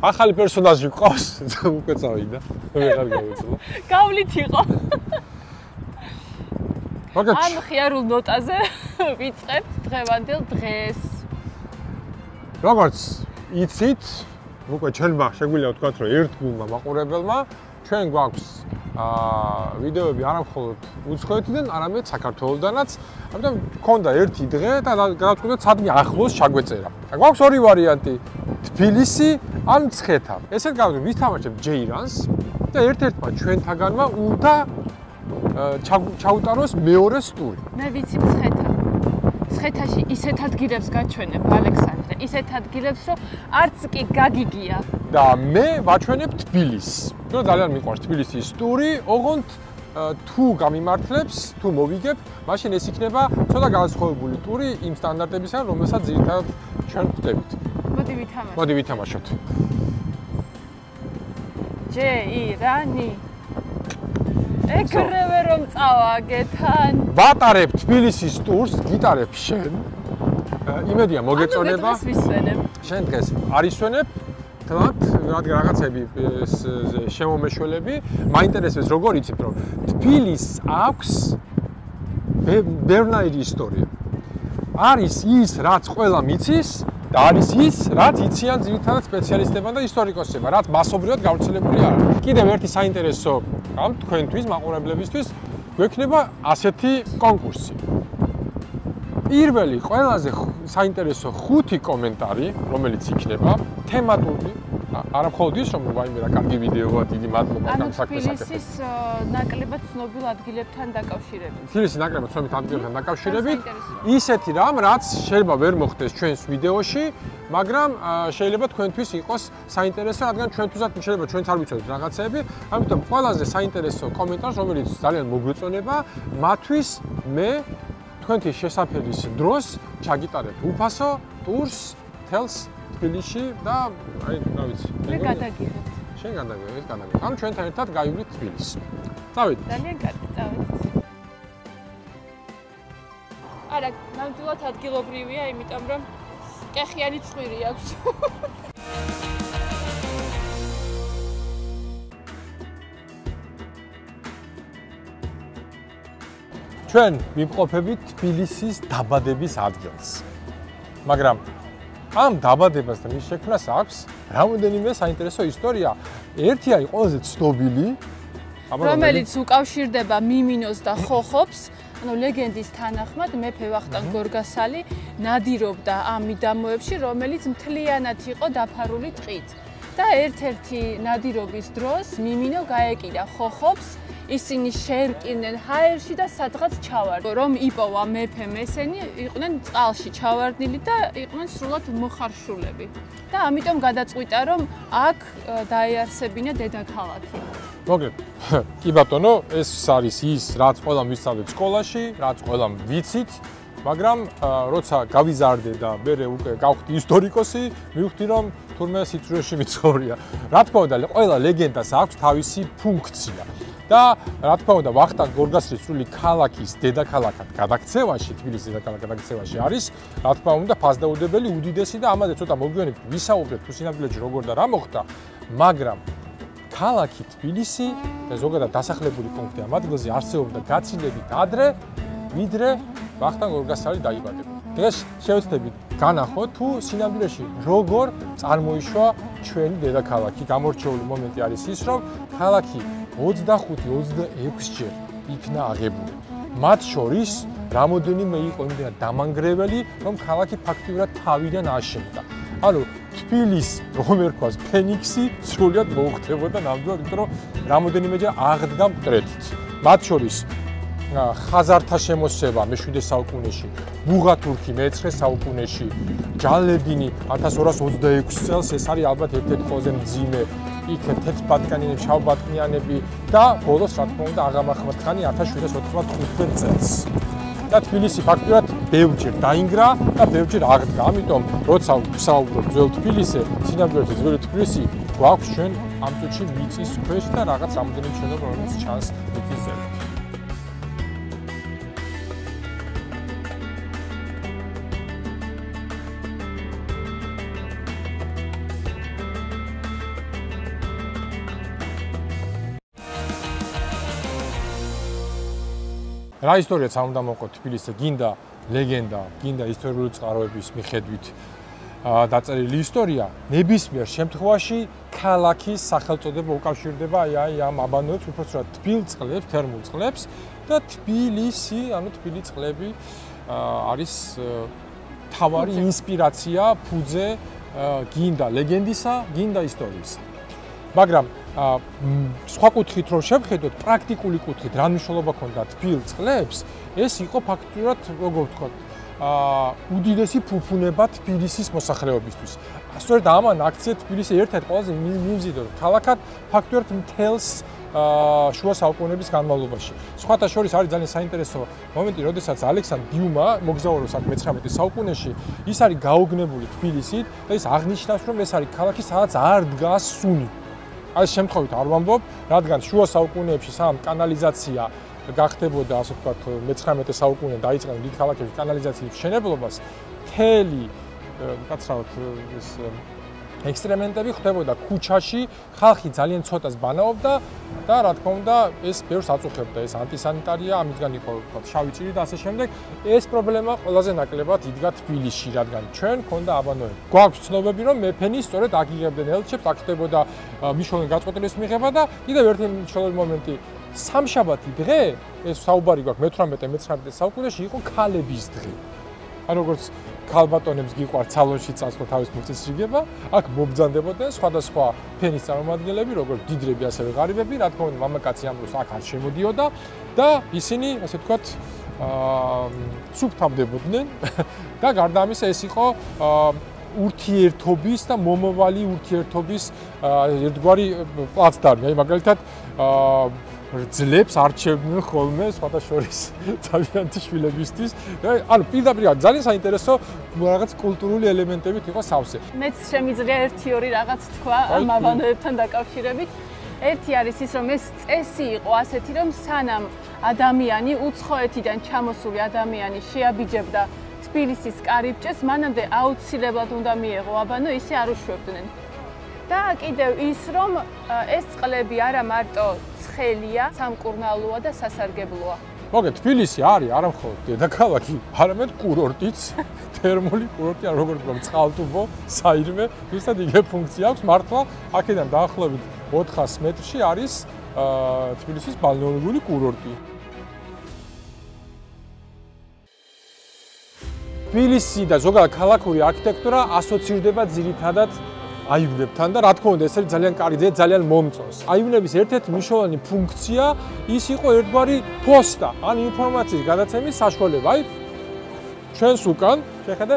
ახალი პერსონაჟი ყავს, უკვე წავიდა. ვეღარ გავეცელა. გავლით იყო. მაგათ ან ხიარულ ნოტაზე ვიწყებთ დღევანდელ დღეს. როგორც იცით, უკვე ჩვენმა შეგვიძლია ვთქვათ, რომ ერთ გუნდმა მაყურებელმა ჩვენ გვაქვს ვიდეოები არა მხოლოდ უცხოეთიდან, არამედ საქართველოდანაც. ამიტომ გქონდა ერთი დღე და გადავწყვიტეთ სადმე ახლოს ჩაგვეწერა. და გვაქვს ორი ვარიანტი: თბილისი ან მცხეთა. ესეთ გავიგეთ, ვისთამაშებთ ჯეირანს და ერთ-ერთმა ჩვენთაგანმა უნდა ჩაუტაროს მეორეს ტური. მე ვიცი მცხეთა. მცხეთაში ისეთ ადგილებს გაჩვენებ, ალექსანდრე, ისეთ ადგილებს, რომ არც კი გაგიგია. და მე ვაჩვენებ თბილისს. რომ ძალიან მიყვარს თბილისის ტური, ოღონდ თუ გამიმართლებს, თუ მოვიგებ, მაშინ ეს იქნება ცოტა განსხვავებული ტური იმ სტანდარტებისგან, რომელსაც ძირითადად ჩვენ ვხვდებით. მოდი ვითამაშოთ. მოდი ვითამაშოთ. ჯეირანი. ეკრევე რომ წავაგეთან. ვატარებ თბილისის ტურს, გიტარებ შენ. იმედია მოგეწონება. ანუ დღეს ვისვენებ. შენ დღეს არისვენებ. თლათ რაღაცები შემომეშველები, მაინტერესებს როგორ იცით რომ თბილისს აქვს ბევრნაირი ისტორია. არის ის, რაც ყველა მიცის და არის ის, რაც იციან ძირითადად სპეციალისტებმა და ისტორიკოსებმა, რაც მასობრივად გავრცელებული არ არის. კიდევ ერთი საინტერესო ამ თქვენთვის, მაყურებლებისთვის გვექნება ასეთი კონკურსი. პირველი ყველაზე საინტერესო 5 კომენტარი, რომელიც იქნება თემატური, არა მხოლოდ ის, რომ ვაიმე რა კარგი ვიდეოა, დიდი მადლობა ამ საქმეს აკეთებს. თბილისის ნაკლებად ცნობილ ადგილებთან დაკავშირებით. თბილისის ნაკლებად ცნობილ ადგილებთან დაკავშირებით, ისეთი რამ, რაც შეიძლება ვერ მოხდეს ჩვენს ვიდეოში, მაგრამ შეიძლება თქვენთვის იყოს საინტერესო, რადგან ჩვენთვისაც შეიძლება ჩვენც არ ვიცოდეთ რაღაცები, ამიტომ ყველაზე საინტერესო კომენტარს, რომელიც ძალიან მოგვეწონება, მათთვის მე თქვენთვის შესაფერის დროს ჩაგიტარებ უფასო ტურს თელს თბილისში და აი რა ვიცი. მე გადაგიღებ. შენ გადაგიღებ, გადაგიღებ. ან ჩვენთან ერთად გაივლით თბილისს. წავიდით. ძალიან კარგი, წავიდით. არა, ნამდვილად ადგილობრივია, იმიტომ რომ კეხიანი ცხვირი აქვს. ჩვენ ვიმყოფებით თბილისის დაბადების ადგილს. მაგრამ ამ დაბადებასთან მის შექმნას აქვს რამოდენიმე საინტერესო ისტორია. ერთი არის ყველაზე ცნობილი, რომელიც უკავშირდება მიმინოს და ხოხობს. ანუ ლეგენდის თანახმად მეფე ვახტანგ გორგასალი ნადირობდა ამ მიდამოებში, რომელიც მთლიანად იყო დაფარული ტყით. და ერთ-ერთი ნადირობის დროს მიმინო გაეკიდა ხოხობს. ისინი შეერკინენ ჰაერში და სადღაც ჩავარდნენ. რომ იპოვა მეფე მესენი, იყვნენ წყალში ჩავარდნილი და იყვნენ სრულად მოხარშულები. და ამიტომ გადაწყვიტა, რომ აქ დაეარსებინა დედაქალაქი. მოგეთ. კი ბატონო, ეს არის ის, რაც ყველამ ვისწავლეთ სკოლაში, რაც ყველამ ვიცით, მაგრამ როცა გავიზარდე და მე უკვე გავხდი ისტორიკოსი, მივხვდი რომ თურმე სიცრუეში მიცხოვრია. რა თქმა უნდა, ყველა ლეგენდას აქვს თავისი ფუნქცია. და რა თქმა უნდა, ვახტანგ გორგასალის სრული ქალაქის დედაქალაქად გადაქცევაში, თბილისის დედაქალაქად გადაქცევაში არის, რა თქმა უნდა, ფასდაუდებელი, უდიდესი და ამაზე ცოტა მოგვიანებით ვისაუბრეთ თუ სინამდვილეში როგორ და რა მოხდა, მაგრამ ქალაქი თბილისი და ზოგადად დასახლებული პუნქტი ამ ადგილზე არსებობდა გაცილებით ადრე, ვიდრე ვახტანგ გორგასალი დაიბადება. დღეს შევეცდებით განახოთ თუ სინამდვილეში როგორ წარმოიშვა ჩვენი დედაქალაქი. გამორჩეული მომენტი არის ის, რომ ქალაქი 25-26 ჯერ იქნა აღებული. მათ შორის რამოდენიმე იყო იმდენად დამანგრეველი, რომ ქალაქი ფაქტიურად თავიდან აშენდა. ანუ თბილისი, რომ ერქვას ფენიქსი, სრულად მოუხდებოდა ნამდვილად, იმიტომ რომ რამოდენიმეჯერ აღდგა მტრედით. მათ შორის ხაზართა შემოსევა მე-7 საუკუნეში, ბუღათურქი მე-9 საუკუნეში, ჯალედინი 1226 წელს, ეს არის ალბათ ერთ-ერთი ყველაზე მძიმე იქ თეთრბატკანიანი, შავბატკნიანები და ბოლოს რა თქმა უნდა აღამახმრთქანი 1795 წელს. და თბილისი ფაქტურად ბევრჯერ დაინგრა და ბევრჯერ აღდგა. ამიტომ როცა ვსაუბრობ ძველ თბილისზე, სინამდვილეში ძველი თბილისი გვაქვს ჩვენ ამ წუთში მიწის ქვეშ და რაღაც რამოდენიმე მშვენივრება, რომელიც ჩანს მიწის ზევით. რა ისტორიაც არ უნდა მოყო თბილისზე, გინდა ლეგენდა, გინდა ისტორიული წყაროების მიხედვით დაწერილი ისტორია, ნებისმიერ შემთხვევაში ქალაქის სახელწოდება უკავშირდება აი ამ აბანოებს, უბრალოდ თბილ წყლებს, თერმულ წყლებს და თბილისი, ანუ თბილი წყლები არის თავარი ინსპირაცია ფუძე გინდა ლეგენდისა, გინდა ისტორიისა. მაგრამ სხვა კუთხით რომ შევხედოთ, პრაქტიკული კუთხით რა მნიშვნელობა ჰქონდა თბილ წყლებს, ეს იყო ფაქტურად, როგორ ვთქვათ, უდიდესი ფუფუნება თბილისის მოსახლეობისთვის. სწორედ ამან აქცია თბილისი ერთ-ერთ ყველაზე მიმზიდველ ქალაქად ფაქტურად მთელს შუა საუკუნეების განმავლობაში. სხვათა შორის არის ძალიან საინტერესო მომენტი, როდესაც ალექსანდრ დიუმა მოგზაურობს აქ მე-19 საუკუნეში, ის არის გაოგნებული თბილისით და ის აღნიშნავს, რომ ეს არის ქალაქი, სადაც არ დგას სუნი. აი ეს შემთხვევით არ ვამბობ, რადგან შუა საუკუნეებში სამ კანალიზაცია გახდებოდა, ასე ვთქვათ, მე-19 საუკუნე დაიწყეს დიდ ქალაქებში კანალიზაციის მშენებლობას, მთელი კაცრავად ეს ექსტრემენტები ხდებოდა ქუჩაში, ხალხი ძალიან ცოტას ბანაობდა და რა თქმა უნდა, ეს ბევრს აწუხებდა, ეს ანტისანიტარია, ამისგან იყო ვთქვათ შავი ჭირი და ასე შემდეგ. ეს პრობლემა ყველაზე ნაკლებად იდგა თბილისში, რადგან ჩვენ ქონდა აბანოები. გვაქვს ცნობები, რომ მეფენი სწორედ აქ იღებდნენ ელჩებს, აქ ხდებოდა მნიშვნელოვანი გაწყვეტილის მიღება და კიდევ ერთი მნიშვნელოვანი მომენტი, სამშაბათი დღე, ეს საუბარი გვაქვს მე-18-19 საუკუნეში იყო ქალების დღე. ან როგორც ქალბატონებს გიყვართ სალონში წასვლა თავის მუხტის რიგება, აქ მობრძანდებოდნენ სხვადასხვა ფენის წარმომადგენლები, როგორც დიდრები, ასევე ღარიბები, რა თქმა უნდა, მამაკაცი ამ დროს აქ არ შემოდიოდა და ისინი, ასე ვთქვათ, სუფთავდებოდნენ და გარდა ამისა ეს იყო ურთიერთობის და მომავალი ურთიერთობის ერთგვარი პლაცდარმი, აი მაგალითად ძლებს არჩევდნენ ხოლმე სხვათა შორის თავიანთი შვილებისთვის. ანუ პირდაპირ ძალიან საინტერესო რაღაც კულტურული ელემენტებით იყო სავსე. მეც შემიძლია 1-2 რაღაც თქვა ამ აბანოებთან დაკავშირებით. ერთი არის ის, რომ ეს წესი იყო ასეთი, რომ სანამ ადამიანი უცხოეთიდან ჩამოსული ადამიანი შეაბიჯებდა თბილისის კარიბჭეს, მანამდე აუცილებლად უნდა მიეღო აბანო, ისე არ უშვებდნენ. და კიდევ ის, რომ ეს წყლები არა მარტო ცხელია, სამკურნალოა და სასარგებლოა. მოგეთ, თბილისი არის არა მხოლოდ დედაქალაქი, არამედ კურორტიც, თერმული კურორტი, როგორც ვთქვათ, წყალტუბო, საირმე, ზუსტად იგივე ფუნქცია აქვს. მართლა აქედან დაახლოებით 400 მეტრში არის თბილისის ბალნეოლოგიური კურორტი. თბილისი და ზოგადად ქალაქური არქიტექტურა ასოცირდება ძირითადად აივნებთან და რა თქმა უნდა ეს არის ძალიან კარგი და ძალიან მომწონს. აივნების ერთ-ერთი მნიშვნელოვანი ფუნქცია ის იყო ერთგვარი ფოსტა, ან ინფორმაციის გადაცემის საშუალება. აი ჩვენს უკან შეხედე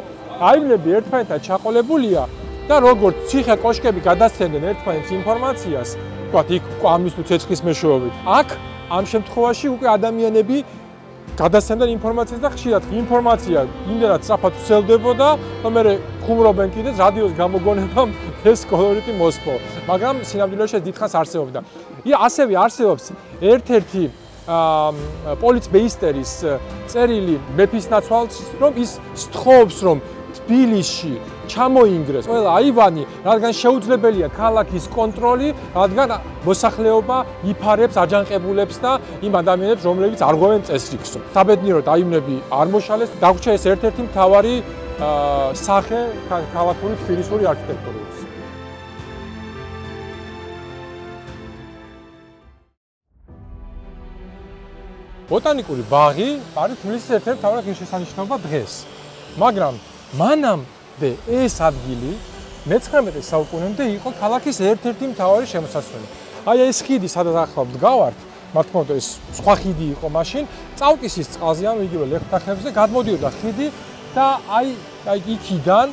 აივნები ერთმანეთთან ჩაყოლებულია და როგორც ციხე კოშკები გადასცემდნენ ერთმანეთს ინფორმაციას, ვთქვათ იქ კვამის თუ ცეცხლის მეშვეობით. აქ ამ შემთხვევაში უკვე ადამიანები გადასცემდნენ ინფორმაციას და ხშირად ინფორმაცია იმდენად სწრაფად ვრცელდებოდა, რომ მე ხუმრობენ კიდეც რადიოს გამოგონებამ ეს კოლორიტი მოსპო. მაგრამ სინამდვილეში ეს დიდხანს არსებობდა. ასევე არსებობს ერთ-ერთი პოლიცმეისტერის წერილი მეფის ნაცვალს, რომ ის სთხოვს, რომ თბილისში ჩამოინგრეს ყველა აივანი, რადგან შეუძლებელია ქალაქის კონტროლი, რადგან მოსახლეობა იფარებს აჯანყებულებს და იმ ადამიანებს, რომლებიც არღვევენ წესრიგს. საბედნიეროდ აივნები არ მოშალეს, დაგვრჩა ეს ერთ-ერთი მთავარი სახე ქალაქური თბილისური არქიტექტურის. ბოტანიკური ბაღი არის თბილისის ერთ-ერთი მთავარი ღირსშესანიშნაობა დღეს. მაგრამ მანამდე ეს ადგილი მე-19 საუკუნემდე იყო ქალაქის ერთ-ერთი მთავარი შემოსასვლელი. აი ეს ხიდი, სადაც ახლა ვდგავართ, რა თქმა უნდა ეს სხვა ხიდი იყო მაშინ, წავკისის წყალზე, ანუ იგივე ლეხტახებზე გადმოდიოდა ხიდი და აი იქიდან,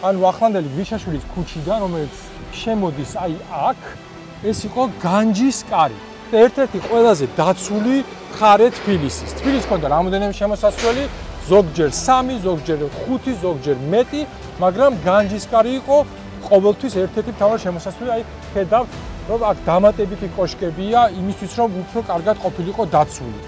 ანუ ახლანდელი გვიშაშვილის ქუჩიდან, რომელიც შემოდის აი აქ, ეს იყო განჯის კარი. და ერთ-ერთი ყველაზე დაცული მხარე თბილისის. თბილისს ჰქონდა რამოდენიმე შემოსასვლელი, ზოგჯერ 3, ზოგჯერ 5, ზოგჯერ მეტი, მაგრამ განჯისკარი იყო ყოველთვის ერთ-ერთი მთავარი შემოსასვლელი, აი ხედავთ, რომ აქ დამატებითი კოშკებია იმისთვის, რომ უფრო კარგად ყოფილიყო დაცული.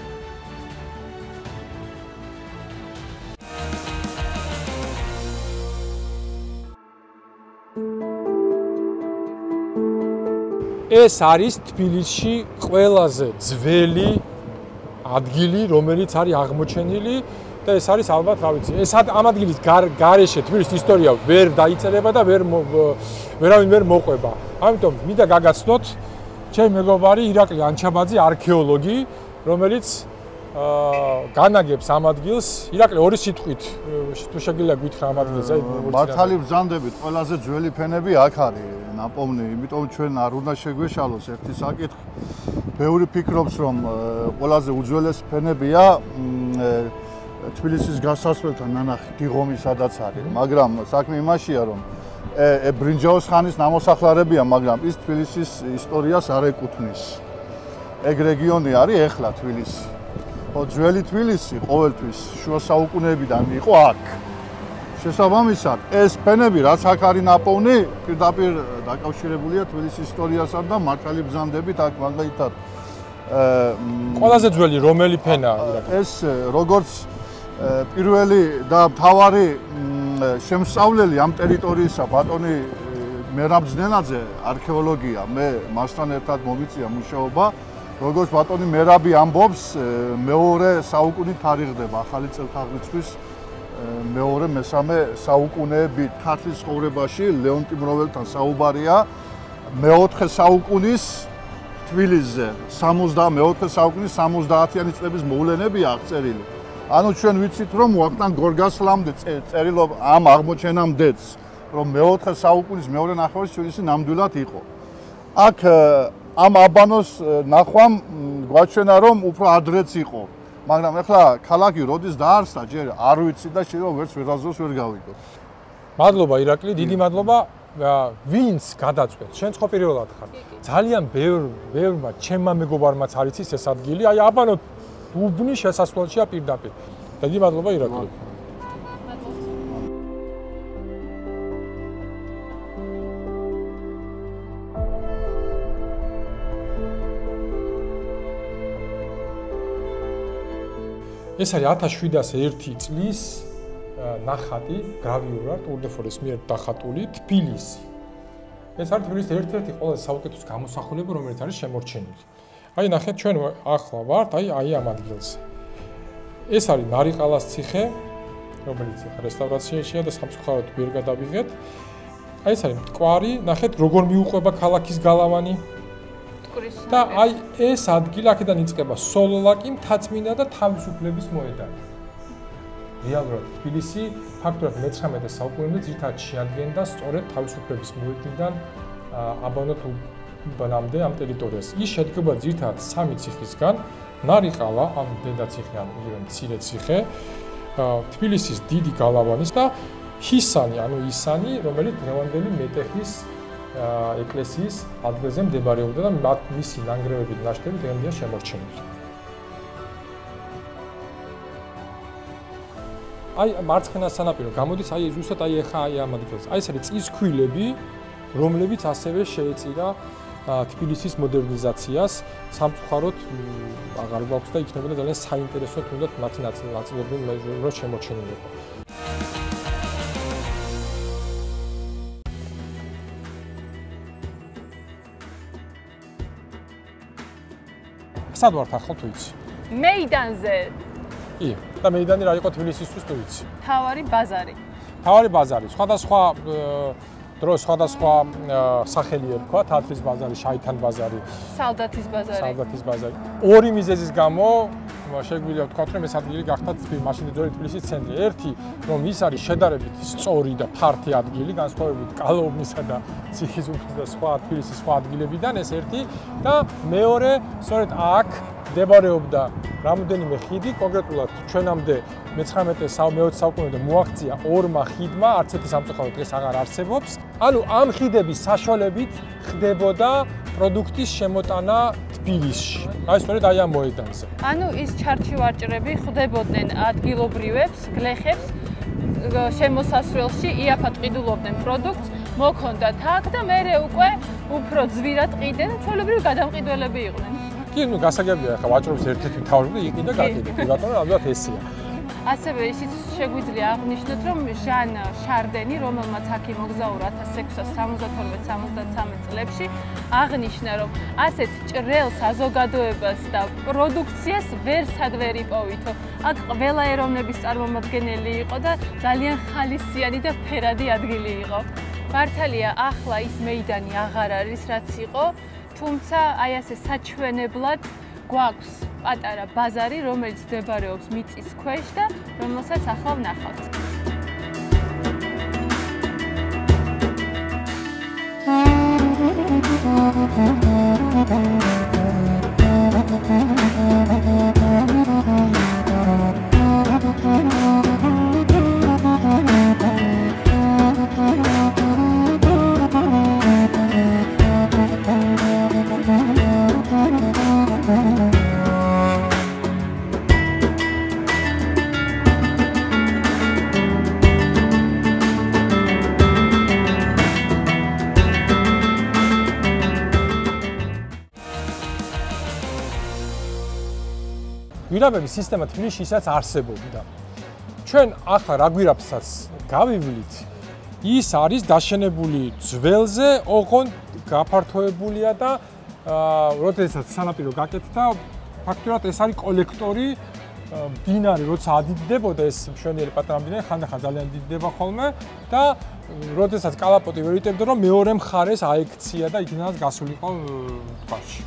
ეს არის თბილისში ყველაზე ძველი ადგილი, რომელიც არის აღმოჩენილი და ეს არის ალბათ, რა ვიცი, ეს ამ ადგილის გარეშე თბილისის ისტორია ვერ დაიწერება და ვერავინ ვერ მოყვება. ამიტომ მინდა გაგაცნოთ ჩემი მეგობარი ირაკლი ანჩაბაძე, არქეოლოგი, რომელიც განაგებს ამ ადგილს. ირაკლი, ორი სიტყვით თუ შეგიძლია გითხრა ამ ადგილზე. მართალი ბრძანდებით, ყველაზე ძველი ფენები აქ არის ნაპოვნი, იმიტომ ჩვენ არ უნდა შეგვეშალოს ერთი საკითხი. ბევრი ფიქრობს, რომ ყველაზე უძველესი ფენებია თბილისის გასასვლელთან ნანახი დიღომი სადაც არის, მაგრამ საქმე იმაშია, რომ ბრინჯაოს ხანის ნამოსახლარებია, მაგრამ ის თბილისის ისტორიას არ ეკუთვნის. ეგ რეგიონი არის ეხლა თბილისი. ძველი თბილისი ყოველთვის შუა საუკუნეებიდან იყო აქ. შესაბამისად, ეს ფენები, რაც აქ არის ნაპოვნი, პირდაპირ დაკავშირებულია თბილისის ისტორიასთან და მართალი ბრძანდებით აქ მაგალითად ყველაზე ძველი რომელი ფენაა? ეს როგორც პირველი და მთავარი შემსწავლელი ამ ტერიტორიისა ბატონი მერაბ ძნელაძე, არქეოლოგია, მე მასთან ერთად მომიწია მუშაობა. როგორც ბატონი მერაბი ამბობს, მეორე საუკუნით თარიღდება ახალი წელთაღრიცხვის მეორე-მესამე საუკუნეები ქართლის ცხოვრებაში ლეონტი მროველთან საუბარია მეოთხე საუკუნის თბილისზე 64 საუკუნის 70-იანი წლების მოვლენებია აღწერილი. ანუ ჩვენ ვიცით რომ ვახტანგ გორგასლამდე წერილობა ამ აღმოჩენამდეც რომ მეოთხე საუკუნის მეორე ნახევარში თბილისი ნამდვილად იყო. აქ ამ აბანოს ნახვამ გვაჩვენა რომ უფრო ადრეც იყო. მაგრამ ეხლა ქალაქი როდის დაარსდა ჯერ არ ვიცი და შეიძლება ვერც ვერაზოს ვერ გავიგო. მადლობა ირაკლი, დიდი მადლობა. ვინც გადაწყვეტ, შენც ხო პირველად ხარ. ძალიან ბევრმა ჩემმა მეგობარმაც არ იცის ეს ადგილი, აი აბანო უბნის შესასვლელშია პირდაპირ. დიდი მადლობა ირაკლი. ეს არის 1701 წლის ნახატი გრავიურად ურდეფორეს მიერ დახატული თბილისი. ეს არის თბილისის ერთ-ერთი ყველაზე საუკეთესო გამოსახულება, რომელიც არის შემორჩენილი. აი ნახეთ, ჩვენ ახლა ვართ აი ამ ადგილზე. ეს არის ნარიყალას ციხე, რომელიც რესტავრაციაშია და სამწუხაროდ ვერ გადავიღეთ. აი ეს არის მტკვარი, ნახეთ როგორ მიუყვება ქალაქის გალავანი. და აი ეს ადგილი აქედან იწყება სოლოლაკი, მთაწმინდა და თავისუფლების მოედანი. რეალურად თბილისი ფაქტობრივად მე-19 საუკუნემდე ძირითადად შეადგენდა სწორედ თავისუფლების მოედნიდან აბანო უბანამდე ამ ტერიტორიას. ის შედგება ძირითადად სამი ციხისგან: ნარიყალა, ამ დედაციხე, ან მცირე ციხე, თბილისის დიდი გალავანის და ჰისანი, ანუ ისანი, რომელიც დღევანდელი მეტეხის ეკლესიის ადგილზე მდებარეობდა და მისი ნანგრევებით ნაშთები დღემდეა შემორჩენილი. აი მარცხენა სანაპირო გამოდის აი ზუსტად აი ახლა აი ამ ადგილზე. აი ეს არის წისქვილები, რომლებიც ასევე შეეწირა თბილისის მოდერნიზაციას. სამწუხაროდ აღარ გვაქვს და იქნებოდა ძალიან საინტერესო თუნდაც მათი ნაწილობრივ რო შემორჩენილიყო. სად ვართ ახლა თუ იცი? მეიდანზე. კი, და მეიდანი რა იყო თბილისისთვის თუ იცი? თავარი ბაზარი. თავარი ბაზარი, სხვადასხვა დროს სხვადასხვა სახელი ერქვა, თათრის ბაზარი, შაითან ბაზარი, სალდათის ბაზარი. სალდათის ბაზარი. ორი მიზეზის გამო შეგვიძლია ვთქვათ, რომ ეს ადგილი გახდა მაშინ ძველი თბილისის ცენტრი. ერთი, რომ ის არის შედარებით სწორი და ფართი ადგილი, განსხვავებით კალოუბნისა და ციხისუფლის და სხვა თბილისის სხვა ადგილებიდან, ეს ერთი და მეორე, სწორედ აქ მდებარეობდა რამოდენიმე ხიდი, კონკრეტულად ჩვენამდე მე-19 საუკუნემდე მოაღწია ორმა ხიდმა, არც ერთი სამწუხაროდ დღეს აღარ არსებობს. ანუ ამ ხიდების საშუალებით ხდებოდა პროდუქტის შემოტანა თბილისში. აი სწორედ აი ამ მოედანზე. ანუ ის ჩარჩივარჭრები ხდებოდნენ ადგილობრივებს, გლეხებს შემოსასვლელში იაფად ყიდულობდნენ პროდუქტს, მოქონდათ აქ და მერე უკვე უფრო ძვირად ყიდნენ, ჩვეულებრივ გადამყიდველები იყვნენ. კი, ნუ გასაგებია, ხა ვაჭრობის ერთ-ერთი მთავარი იყიდა გაკიდე. კი ბატონო, ამბობთ ესეა. ასევე ისიც შეგვიძლია აღნიშნოთ, რომ ჟან შარდენი, რომელმაც აქ იმოგზაურა 1672-73 წლებში, აღნიშნა, რომ ასეთ ჭრელ საზოგადოებას და პროდუქციას ვერსად ვერ იპოვითო. აქ ყველა ეროვნების წარმომადგენელი იყო და ძალიან ხალისიანი და ფერადი ადგილი იყო. მართალია, ახლა ის მეიდანი აღარ არის, რაც იყო, თუმცა აი ასე საჩვენებლად გვაქვს პატარა ბაზარი, რომელიც მდებარეობს მიწის ქვეშ და რომელსაც ახლა ვნახავთ. გვირაბების სისტემა თბილისში ისაც არსებობდა. ჩვენ ახლა რა გვირაბსაც გავივლით, ის არის დაშენებული ძველზე, ოღონდ გაფართოებულია და როდესაც სანაპირო გაკეთდა, ფაქტობრივად ეს არის კოლექტორი, მდინარე როცა ადიდებოდა ეს მშვენიერი პატარა მდინარე, ხანდახან ძალიან დიდდება ხოლმე და როდესაც კალაპოტი ვერ იტებდა, რომ მეორე მხარეს აექცია და იქნაც გასულიყო ტბაში.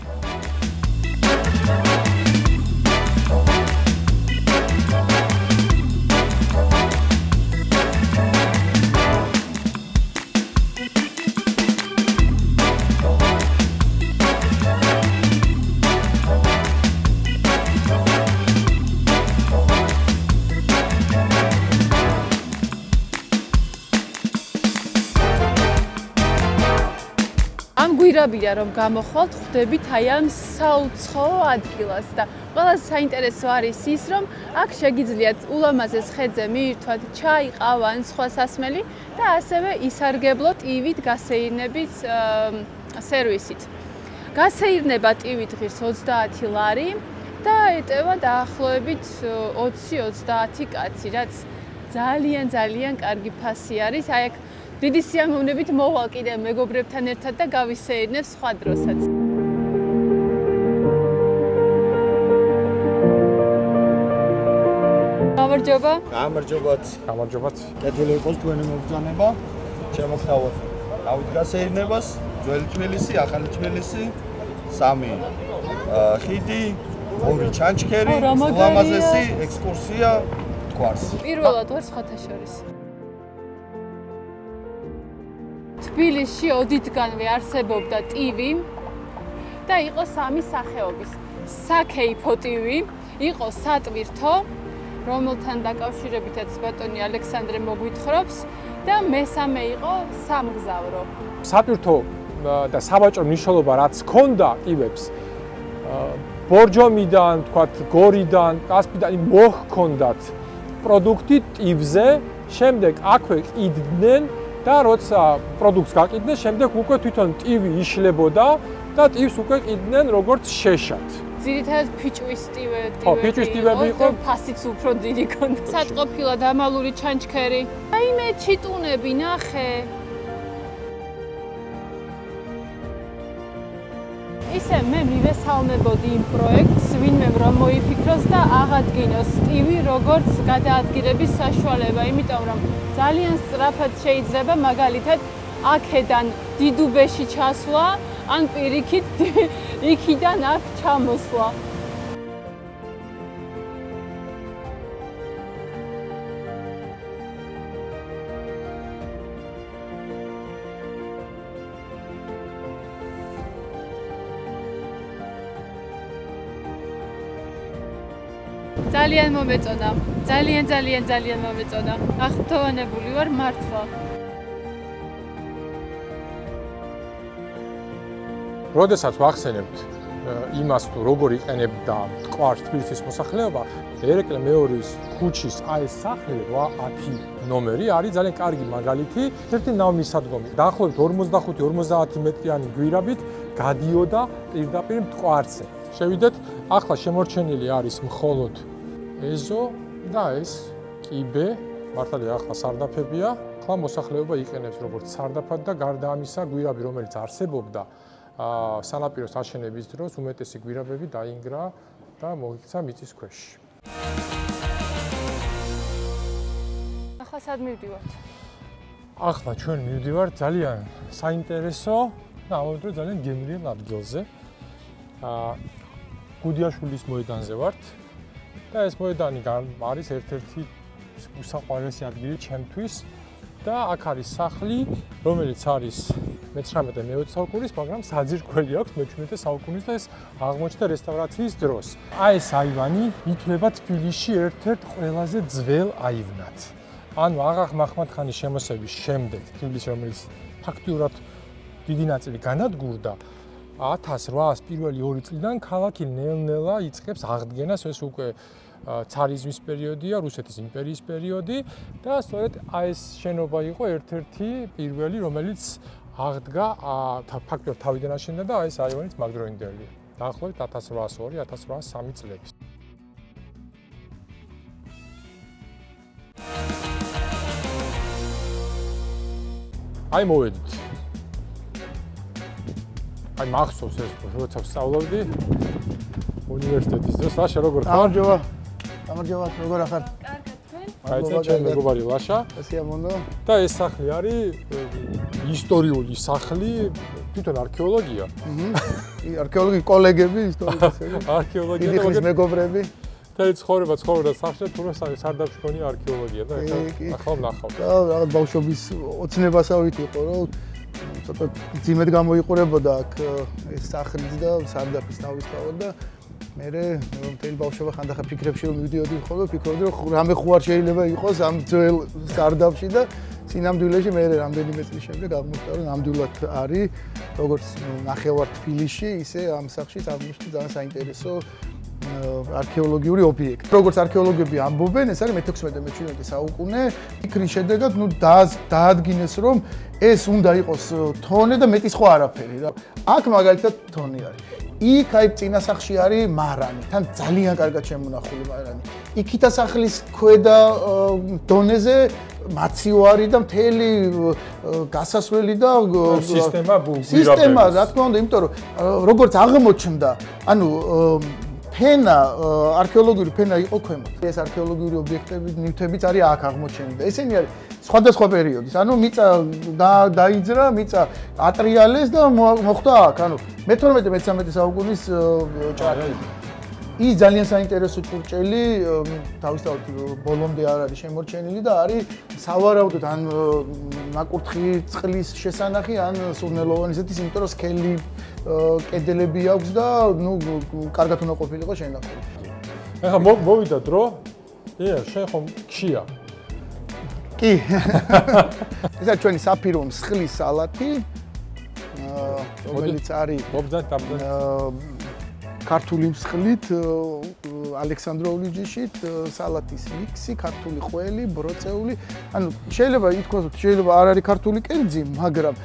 გვირაბიდან რომ გამოხვალთ, ხვდებით აი ამ საუცხოო ადგილას და ყველაზე საინტერესო არის ის, რომ აქ შეგიძლიათ ულამაზეს ხეზე მიირთვათ ჩაი, ყავა ან სხვა სასმელი და ასევე ისარგებლოთ ტივით გასეირნების სერვისით. გასეირნება ტივით ღირს 30 ლარი და ეტევა დაახლოებით 20-30 კაცი, რაც ძალიან კარგი ფასი არის. აი აქ დიდი სიამოვნებით მოვალ კიდევ მეგობრებთან ერთად და გავისეირნებ სხვა დროსაც. გამარჯობა. გამარჯობათ. გამარჯობათ. კეთილი იყოს თქვენი მობრძანება. შემოგთავაზ დავით გასეირნებას, ძველი თბილისი, ახალი თბილისი, 3 ხიდი, 2 ჩანჩქერი, ულამაზესი ექსკურსია თქვარს. პირველად ვარ სხვათა შორის. თბილისში ოდითგანვე არსებობდა ტივი და იყო 3 სახეობის. საქეიფო ტივი, იყო სატვირთო, რომელთან დაკავშირებითაც ბატონი ალექსანდრე მოგვითხრობს და მესამე იყო სამგზავრო. სატვირთო და საბაჭო მნიშვნელობა რაც ჰქონდა ტივებს, ბორჯომიდან, თქვათ, გორიდან, კასპიდან მოჰქონდათ პროდუქტი ტივზე, შემდეგ აქვე ყიდნენ და როცა პროდუქტს გაყიდნენ, შემდეგ უკვე თვითონ ტივი იშლებოდა და ტივს უკვე ყიდნენ როგორც შეშად. ძირითადად ფიჭვის ტივები. ხო, ფიჭვის ტივები იყო, ფასიც უფრო დიდი ქონდა. საწყობილად ამალური ჩანჩქერი. აიმე ჩიტუნები ნახე. ისე მე მივესალმებოდი იმ პროექტს, ვინმე რომ მოიფიქროს და აღადგინოს ტივი როგორც გადაადგილების საშუალება, იმიტომ რომ ძალიან სწრაფად შეიძლება მაგალითად აქედან დიდუბეში ჩასვლა, ან პირიქით იქიდან აქ ჩამოსვლა. ძალიან მომეწონა. ძალიან მომეწონა. აღფრთოვანებული ვარ მართლა. როდესაც ვახსენებთ იმას, თუ როგორ იყენებდა ტყვარს თბილისის მოსახლეობა, ერეკლე მეორის ქუჩის აი ეს სახლი 10 ნომერი არის ძალიან კარგი მაგალითი. ერთი ნავმისადგომი, დაახლოებით 45-50 მეტრიანი გვირაბით გადიოდა პირდაპირ ტყვარზე. შევიდეთ, ახლა შემორჩენილი არის მხოლოდ ეზო და ეს კიბე, მართალია ახლა სარდაფებია, ახლა მოსახლეობა იყენებს როგორც სარდაფად და გარდა ამისა, გვირაბი, რომელიც არსებობდა სანაპიროს აშენების დროს, უმეტესი გვირაბები დაინგრა და მოიქცა მიწის ქვეშ. ახლა სად მივდივართ? ახლა ჩვენ მივდივართ ძალიან საინტერესო და ამავდროულად ძალიან გემრიელ ადგილზე. გუდიაშვილის მოედანზე ვართ და ეს მოედანი არის ერთ-ერთი უსაყვარლესი ადგილი ჩემთვის და აქ არის სახლი, რომელიც არის მე-19-მე-20 საუკუნის, მაგრამ საძირკველი აქვს მე-17 საუკუნის და ეს აღმოჩნდა რესტავრაციის დროს. ეს აივანი ითვლება თბილისში ერთ-ერთ ყველაზე ძველ აივნად. ანუ აღაღ მაჰმად-ხანის შემოსევის შემდეგ თბილისში, რომელიც ფაქტიურად დიდი ნაწილი განადგურდა, 1800 პირველი 2 წლიდან ქალაქი ნელ-ნელა იწყებს აღდგენას, ეს უკვე ცარიზმის პერიოდია, რუსეთის იმპერიის პერიოდი და სწორედ ეს შენობა იყო ერთ-ერთი პირველი, რომელიც აღდგა ფაქტობრივად თავიდან აშენდა და ეს აივანიც მაგდროინდელია. დაახლოებით 1802-1803 წლების. აი მოვედით. აი მახსოვს ეს როცა ვსწავლობდი უნივერსიტეტის დროს, ლაშა როგორ ხარ? გამარჯობა. გამარჯობა, როგორ ახარ? კარგად თქვენ? აი ეს ჩემი მეგობარი ლაშა. სიამოვნო. და ეს სახლი არის ისტორიული სახლი, თვითონ არქეოლოგია. არქეოლოგი კოლეგები, ისტორიკოსები. არქეოლოგია დიდი ხნის მეგობრები. და ცხოვრება სახლში თუ სარდაფში ქონია არქეოლოგია და ახლა ვნახავ. და რაღაც ბავშვობის ოცნებასავით იყო, რომ ცოტა ძიმედ გამოიყურებოდა აქ ეს სახლიც და სარდაფის თავისთავად და მე მთელი ბავშვობა ხანდახან ფიქრებში რომ მივდიოდი ხოლმე, ვფიქრობდი რომ რამე ხوار შეიძლება იყოს ამ ძველ სარდაფში და სინამდვილეში მე რამდენიმე წლის შემდეგ აღმოჩნდა რომ ნამდვილად არის როგორც ნახევარ თბილისში, ისე ამ სახლშიც აღმოჩნდა ძალიან საინტერესო არქეოლოგიური ობიექტი. როგორც არქეოლოგები ამბობენ, ეს არის მე-16-მე-17 საუკუნე. ფიქრის შედეგად, დაადგინეს, რომ ეს უნდა იყოს თონე და მეტი სხვა არაფერი რა. აქ მაგალითად თონე არის. იქ აი წინასახლში არის მარანი, თან ძალიან კარგად შემონახული მარანი. იქითა სახლის ქვედა დონეზე მაციოარი და მთელი გასასვლელი და სისტემა, რა თქმა უნდა, იმიტომ რომ როგორც აღმოჩნდა, ანუ ფენა, არქეოლოგიური ფენა იყო ქვემოთ. ეს არქეოლოგიური ობიექტები, ნივთებიც არის აქ აღმოჩენილი და ესენი არის სხვადასხვა პერიოდის. ანუ მიწა დაიძრა, მიწა ატრიალეს და მოხდა აქ. ანუ მე-12-მე-13 საუკუნის ჭაჭი. ის ძალიან საინტერესო ჭურჭელი, თავისთავად ბოლომდე არ არის შემორჩენილი და არის სავარაუდოდ ან ნაკურთხი წყლის შესანახი, ან სურნელოვანი ზეთის, იმიტომ რომ სქელი კედლები აქვს და ნუ კარგად უნდა ყოფილიყო შენახული. ეხლა მოვიდა დრო. შენ ხომ ქშია. კი. ეს არის ჩვენი საფირო მსხლის სალათი. რომელიც არის მობძანთ ქართული მსხლით, ალექსანდროული ჯიშით, სალათის მიქსი, ქართული ყველი, ბროწეული. ანუ შეიძლება ითქვას, რომ შეიძლება არ არის ქართული კერძი, მაგრამ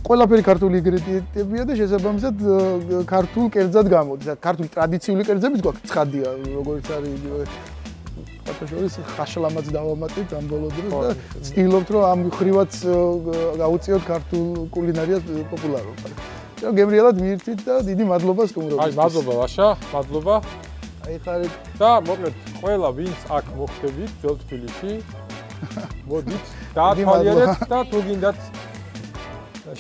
ყველაფერი ქართული ინგრედიენტებია და შესაბამისად ქართულ კერძად გამოდის. ქართული ტრადიციული კერძებიც გვაქვს, ცხადია, როგორც არის ფაქტობრივად ხაშლამაც დავამატეთ ამ ბოლო დროს და ვცდილობთ, რომ ამ ხრივაც გავუწიოთ ქართულ კულინარიას პოპულარობა. გემრიელად მიირთვით და დიდი მადლობა სტუმრობისთვის. აი, მადლობა ლაშა, მადლობა. აი ხარით და მოკლედ, ყველა ვინც აქ მოხვდებით ძველ თბილისში, მოდით დაათვალიერეთ და თუ გინდათ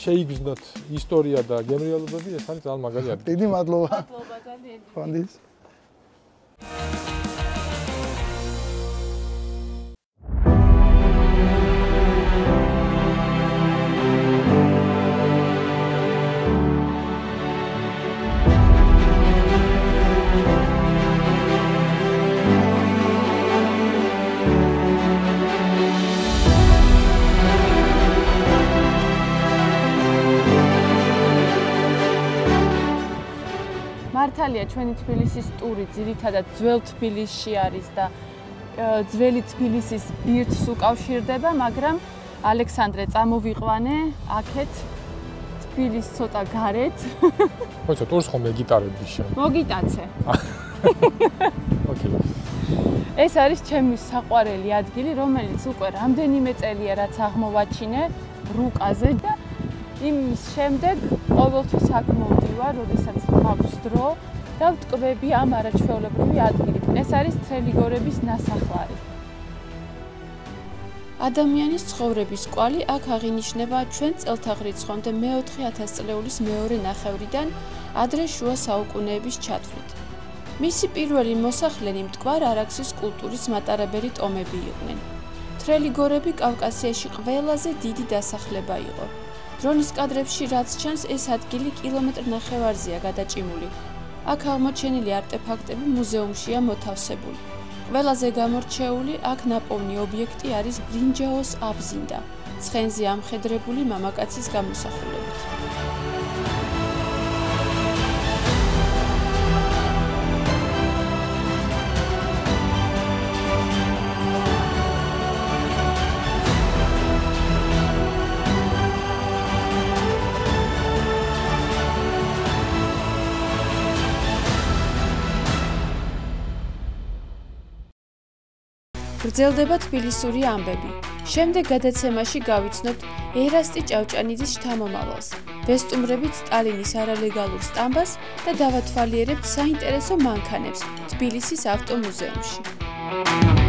შეიგრძნოთ ისტორია და გემრიელობები, ეს არის ძალიან მაგარი ადგილი. დიდი მადლობა. მადლობა ძალიან. ფანდის. მართალია ჩვენი თბილისის ტური ძირითადად ძველ თბილისში არის და ძველი თბილისის ბირთვს უკავშირდება, მაგრამ ალექსანდრე წამოვიყვანე აქეთ თბილის ცოტა გარეთ. ხო, ტურს ხომ მეგიტარებდი შენ. მოგიტაცე. ოკეი. ეს არის ჩემი საყვარელი ადგილი, რომელიც უკვე რამდენიმე წელია რაც აღმოვაჩინე რუკაზე და იმის შემდეგ ყოველთვის აქ მოვდივარ, როდესაც მაქვს დრო და ვტკბები ამ არაჩვეულებრივი ადგილით. ეს არის თრელიგორების ნასახლარი. ადამიანის ცხოვრების კვალი აქ აღინიშნება ჩვენ წელთაღრიცხვამდე მე-4000 წლეულის მეორე ნახევრიდან ადრე შუა საუკუნეების ჩათვლით. მისი პირველი მოსახლენი მტკვარ არაქსის კულტურის მატარებელი ტომები იყვნენ. თრელიგორები კავკასიაში ყველაზე დიდი დასახლება იყო. დრონის კადრებში რაც ჩანს, ეს ადგილი კილომეტრ-ნახევარზეა გადაჭიმული. აქ აღმოჩენილი არტეფაქტები მუზეუმშია მოთავსებული. ყველაზე გამორჩეული აქ ნაპოვნი ობიექტი არის ბრინჯაოს აბზინდა, ცხენზე ამხედრებული მამაკაცის გამოსახულებით. გრძელდება თბილისური ამბები. შემდეგ გადაცემაში გავიცნობთ ერასტი ჭავჭანიძის შთამომავალს, ვესტუმრებით სტალინის არალეგალურ სტამბას და დავათვალიერებთ საინტერესო მანქანებს თბილისის ავტომუზეუმში.